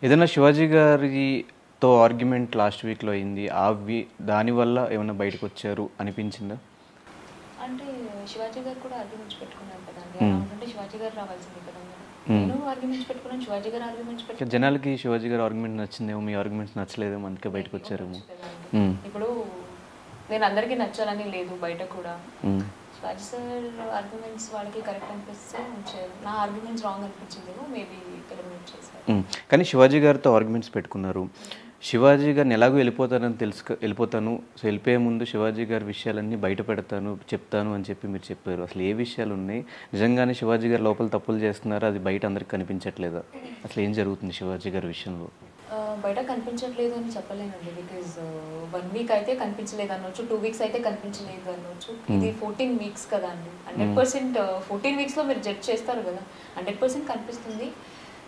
ఏదైనా శివాజీ గారితో argument last వీక్లో అయింది. దానివల్ల ఏమైనా బయటకొచ్చారు అనిపించిందా? అంటే శివాజీ గారు కూడా ఆర్గ్యుమెంట్స్ పెట్టుకున్నారు కదండి. అలా ఉంటుంటే శివాజీ గారు రావాల్సింది కదా. నేను ఆర్గ్యుమెంట్స్ పెట్టుకున్నాను, శివాజీ గారు ఆర్గ్యుమెంట్స్ పెట్టుకున్నాను. జనాలకి శివాజీ గారు ఆర్గ్యుమెంట్ నచ్చిందేమో, మీ ఆర్గ్యుమెంట్స్ నచ్చలేదేమో, అందుకే బయటకు వచ్చారేమో. ఇప్పుడు నేను అందరికీ నచ్చాలని లేదు, బయట కూడా శివాజీ సార్ ఆర్గ్యుమెంట్స్ వాళ్ళకి కరెక్ట్ అనిపిస్తే ఉంచారు. నా ఆర్గ్యుమెంట్స్ రాంగ్ అనిపించిందేమో, మేబీ ఎలిమినేట్ చేశారు. కానీ శివాజీ గారితో ఆర్గ్యుమెంట్స్ పెట్టుకున్నారు. శివాజీ గారిని ఎలాగో వెళ్ళిపోతాను, సో వెళ్ళిపోయే ముందు శివాజీ గారి విషయాలన్నీ బయట పెడతాను, చెప్తాను అని చెప్పి మీరు చెప్పారు. అసలు ఏ విషయాలు ఉన్నాయి? నిజంగానే శివాజీ గారు లోపల తప్పులు చేస్తున్నారా? అది బయట అందరికి కనిపించట్లేదా? అసలు ఏం జరుగుతుంది శివాజీ గారి విషయంలో? బయట కనిపించట్లేదు అని చెప్పలేనండి. బికాజ్ 1 వీక్ అయితే కనిపించలేదు అనొచ్చు, 2 వీక్స్ అయితే కనిపించలేదు అనొచ్చు. ఇది 14 వీక్స్ కదా అండి. 100% 14 వీక్స్లో మీరు జడ్జ్ చేస్తారు కదా, 100% కనిపిస్తుంది.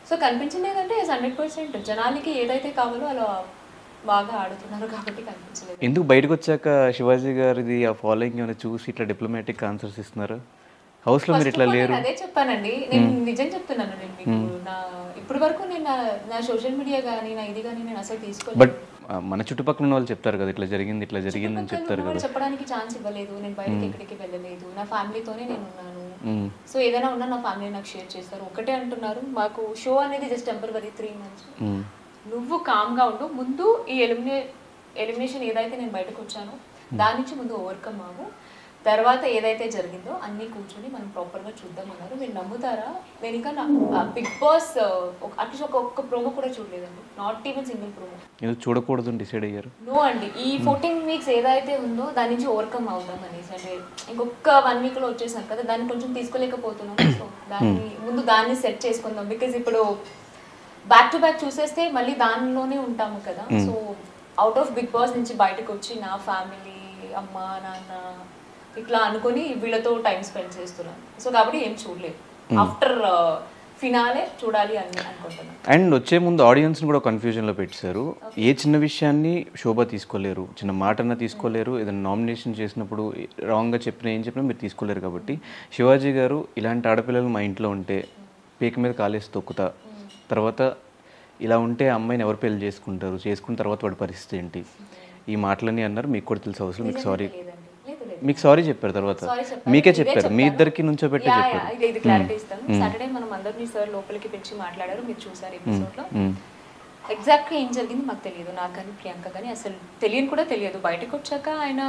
సో కనిపించలేదంటే 100% జనాలకి ఏదైతే కావాలో అలా బాగా ఆడుతున్నారు కాబట్టి కనిపించలేదు. ఎందుకు బయటకు వచ్చాక శివాజీ గారిది ఆ ఫాలోయింగ్ ఏమైనా చూసి ఇట్లా డిప్లొమాటిక్ ఆన్సర్స్ ఇస్తున్నారు? హౌస్లో మీరు ఇట్లా లేరు. అదే చెప్పానండి, నేను నిజం చెప్తున్నాను. నేను మీకు ఇప్పటి వరకు నేను నా సోషల్ మీడియా కానీ నా ఇది కానీ నేను అసలు తీసుకోలేదు. బట్ మన చుట్టుపక్కల ఉన్న వాళ్ళు చెప్తారు కదా, ఇట్లా జరిగింది అని చెప్తారు కదా. చెప్పడానికి ఛాన్స్ ఇవ్వలేదు. నేను బయటకి ఎక్కడికి వెళ్ళలేదు, నా ఫ్యామిలీతోనే నేను ఉన్నాను. సో ఏదైనా ఉన్నా నా ఫ్యామిలీ నాకు షేర్ చేస్తారు. ఒకటే అంటున్నారు, మాకు షో అనేది జస్ట్ టెంపరరీ 3 months. నువ్వు కామ్గా ఉండు, ముందు ఈ ఎలిమినేషన్ ఏదైతే నేను బయటకు వచ్చానో దాని నుంచి ముందు ఓవర్కమ్ అవ్వు, తర్వాత ఏదైతే జరిగిందో అన్నీ కూర్చొని మనం ప్రాపర్గా చూద్దాం అన్నారు. మీరు నమ్ముతారా, నేను ఇంకా బిగ్ బాస్ అట్లీస్ట్ ఒక్క ప్రోమో కూడా చూడలేదండి. Not even single promo. చూడకూడదు డిసైడ్ అయ్యారు. నో అండి, ఈ 14 వీక్స్ ఏదైతే ఉందో దాని నుంచి ఓవర్కమ్ అవుదాం అనేసి. అంటే ఇంకొక 1 వీక్లో వచ్చేసాను కదా, దాన్ని కొంచెం తీసుకోలేకపోతున్నాం. సో దాన్ని సెట్ చేసుకుందాం. బికాజ్ ఇప్పుడు బ్యాక్ టు బ్యాక్ చూసేస్తే మళ్ళీ దానిలోనే ఉంటాము కదా. So out of Bigg Boss నుంచి బయటకు వచ్చి నా ఫ్యామిలీ, అమ్మ నాన్న ఇట్లా అనుకుని వీళ్ళతో టైం స్పెండ్ చేస్తున్నాను. సో కాబట్టి ఏం చూడలేదు. ఆఫ్టర్ ఫినాలే చూడాలి అని అనుకుంటున్నాను. అండ్ వచ్చే ముందు ఆడియన్స్ని కూడా కన్ఫ్యూజన్లో పెట్టారు. ఏ చిన్న విషయాన్ని శోభ తీసుకోలేరు, చిన్న మాటన్నా తీసుకోలేరు, ఏదైనా నామినేషన్ చేసినప్పుడు రాంగ్గా ఏం చెప్పినా మీరు తీసుకోలేరు. కాబట్టి శివాజీ గారు ఇలాంటి ఆడపిల్లలు మా ఇంట్లో ఉంటే పీక మీద కాలేసి తొక్కుతా, తర్వాత ఇలా ఉంటే అమ్మాయిని ఎవరు పెళ్లి చేసుకున్న తర్వాత వాడి పరిస్థితి ఏంటి, ఈ మాటలన్నీ అన్నారు. మీకు కూడా తెలిసి అవసరం, మీకు సారీ చెప్పారు, తర్వాత మీకే చెప్పారు, మీ ఇద్దరికి నుంచో పెట్టి చెప్పారు. ఇది క్లారిటీ ఇస్తాను. సాటర్డే మనం అందరినీ సార్ లోపలికి పిలిచి మాట్లాడారు, మీరు చూసారు ఎపిసోడ్లో. ఎగ్జాక్ట్గా ఏం జరిగింది మాకు తెలియదు, నాకు కానీ ప్రియాంక కానీ అసలు తెలియదు. బయటకు వచ్చాక ఆయన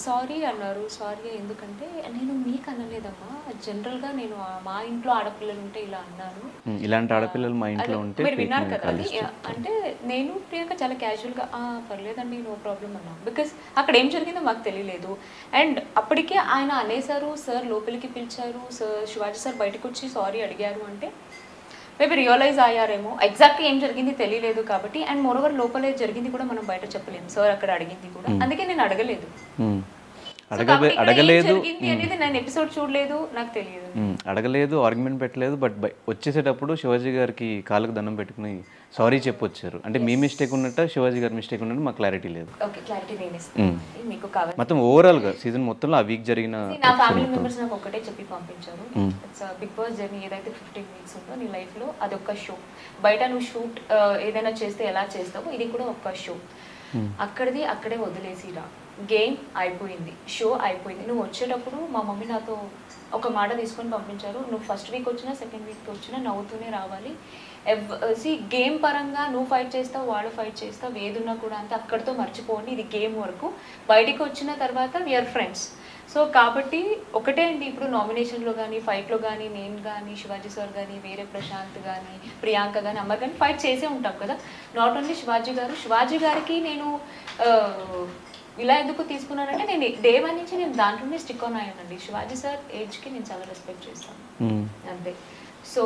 సారీ అన్నారు. సారీ ఎందుకంటే నేను మీకు అనలేదమ్మా, జనరల్గా నేను మా ఇంట్లో ఆడపిల్లలు ఉంటే ఇలా అన్నాను. ఇలాంటి ఆడపిల్లలు మా ఇంట్లో ఉంటే మీరు విన్నారు కదా అది. అంటే నేను ప్రియాంక చాలా క్యాజువల్గా పర్లేదండి, నో ప్రాబ్లం అన్నాను. బికాస్ అక్కడ ఏం జరిగిందో మాకు తెలియలేదు. అండ్ అప్పటికే ఆయన అనేసారు, సార్ లోపలికి పిలిచారు, సార్ శివాజీ సార్ బయటకు వచ్చి సారీ అడిగారు అంటే మేబీ రియలైజ్ అయ్యారేమో. ఎగ్జాక్ట్గా ఏం జరిగింది తెలియలేదు కాబట్టి. అండ్ మోరోవర్ లోపలే జరిగింది కూడా మనం బయట చెప్పలేము, సార్ అక్కడ అడిగింది కూడా. అందుకే నేను అడగలేదు అనేది. నేను ఎపిసోడ్ చూడలేదు, నాకు తెలియదు. అడగలేదు, ఆర్గ్యుమెంట్ పెట్టలేదు. బట్ వచ్చేసేటప్పుడు శివాజీ గారికి కాళ్ళకు దండం పెట్టుకుని సారీ చెప్పొచ్చారు. అంటే మీ మిస్టేక్ ఉన్నట్టు, శివాజీ గారి మిస్టేక్ ఉన్నట్టు మాకు క్లారిటీ లేదు. మొత్తం ఓవరాల్ గా సీజన్ మొత్తంలో ఆ వీక్ జరిగిన నా ఫ్యామిలీ మెంబర్స్ నాకు ఒకటే చెప్పి పంపించారు, బిగ్ బాస్ జర్నీ ఏదైతే 15 వీక్స్ ఉందో నీ లైఫ్ లో అది ఒక షో. బయట నువ్వు షూట్ ఏదైనా చేస్తే ఎలా చేస్తావో ఇది కూడా ఒక షో. అక్కడే వదిలేసిరా, గేమ్ అయిపోయింది, షో అయిపోయింది. నువ్వు వచ్చేటప్పుడు మా మమ్మీ నాతో ఒక మాట తీసుకొని పంపించారు, నువ్వు ఫస్ట్ వీక్ వచ్చినా సెకండ్ వీక్ వచ్చినా నవ్వుతూనే రావాలి. గేమ్ పరంగా నువ్వు ఫైట్ చేస్తావు, వాళ్ళు ఫైట్ చేస్తావు, ఏదున్నా కూడా అంతే అక్కడితో మర్చిపోండి, ఇది గేమ్ వరకు. బయటికి వచ్చిన తర్వాత వీఆర్ ఫ్రెండ్స్. సో కాబట్టి ఒకటే అండి, ఇప్పుడు నామినేషన్లో కానీ ఫైట్లో కానీ నేను కానీ శివాజీ సార్ కానీ వేరే ప్రశాంత్ కానీ ప్రియాంక కానీ అమ్మ కానీ ఫైట్ చేసే ఉంటాం కదా. నాట్ ఓన్లీ శివాజీ గారికి నేను ఇలా ఎందుకు తీసుకున్నానంటే నేను డే 1 నుంచి నేను దాంట్లోనే స్టిక్ ఆన్ అయ్యానండి. శివాజీ సార్ ఏజ్కి నేను చాలా రెస్పెక్ట్ చేస్తాను అంతే. సో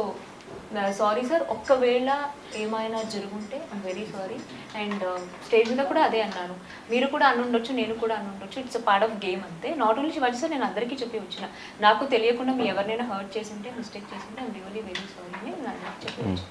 సారీ సార్, ఒక్కవేళ ఏమైనా జరుగుంటే I'm very sorry. And stage మీద కూడా అదే అన్నాను, మీరు కూడా అనుండొచ్చు, నేను కూడా అనుండొచ్చు, it's a part of game అంతే. నాట్ ఓన్లీ శివాజీ సార్, నేను అందరికీ చెప్పి వచ్చిన, నాకు తెలియకుండా మీ ఎవరినైనా హర్ట్ చేసింటే, మిస్టేక్ చేసింటే ఐమ్ రియల్లీ వెరీ సారీ అని నేను చెప్పి వచ్చాను.